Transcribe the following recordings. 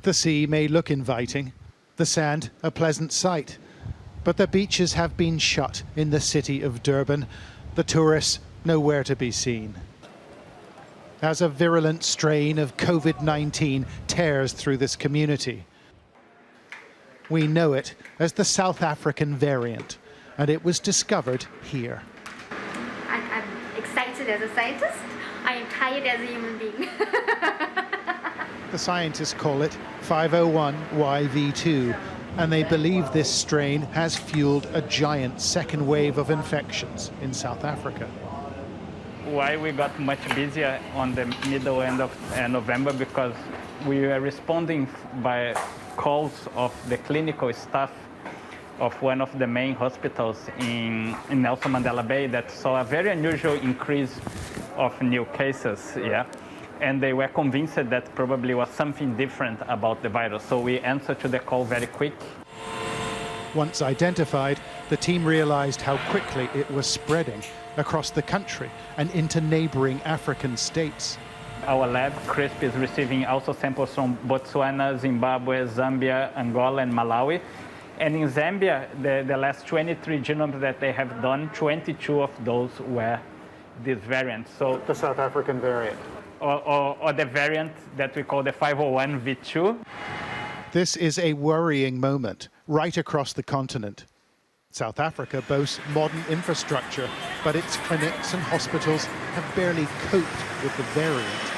The sea may look inviting, the sand a pleasant sight, but the beaches have been shut in the city of Durban. The tourists nowhere to be seen. As a virulent strain of COVID-19 tears through this community. We know it as the South African variant, and it was discovered here. I'm excited as a scientist. I am tired as a human being. The scientists call it 501YV2, and they believe this strain has fueled a giant second wave of infections in South Africa. Why we got much busier on the middle end of November, because we were responding by calls of the clinical staff of one of the main hospitals in Nelson Mandela Bay that saw a very unusual increase of new cases, yeah. And they were convinced that probably was something different about the virus. So we answered to the call very quick. Once identified, the team realized how quickly it was spreading across the country and into neighbouring African states. Our lab, CRISP, is receiving also samples from Botswana, Zimbabwe, Zambia, Angola, and Malawi. And in Zambia, the last 23 genomes that they have done, 22 of those were this variant. So the South African variant. Or the variant that we call the 501V2. This is a worrying moment right across the continent. South Africa boasts modern infrastructure, but its clinics and hospitals have barely coped with the variant.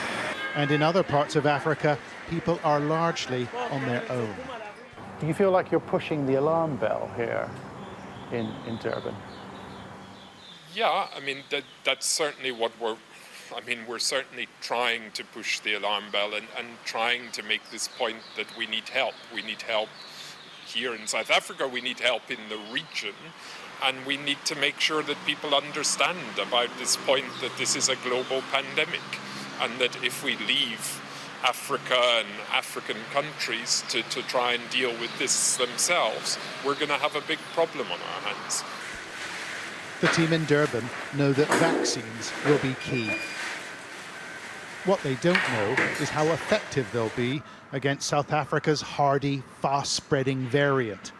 And in other parts of Africa, people are largely on their own. Do you feel like you're pushing the alarm bell here in Durban? Yeah, I mean, that's certainly what we're certainly trying to push the alarm bell and trying to make this point that we need help. We need help here in South Africa, we need help in the region, and we need to make sure that people understand about this point that this is a global pandemic, and that if we leave Africa and African countries to try and deal with this themselves, we're going to have a big problem on our hands. The team in Durban know that vaccines will be key. What they don't know is how effective they'll be against South Africa's hardy, fast-spreading variant.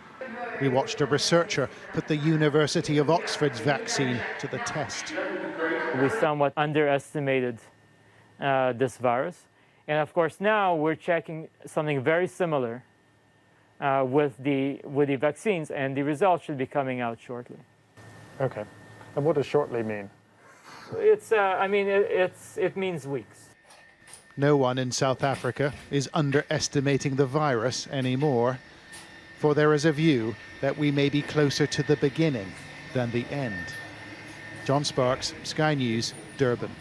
We watched a researcher put the University of Oxford's vaccine to the test. We somewhat underestimated this virus. And of course now we're checking something very similar with the vaccines, and the results should be coming out shortly. Okay. And what does shortly mean? It means weeks. No one in South Africa is underestimating the virus anymore, for there is a view that we may be closer to the beginning than the end. John Sparks, Sky News, Durban.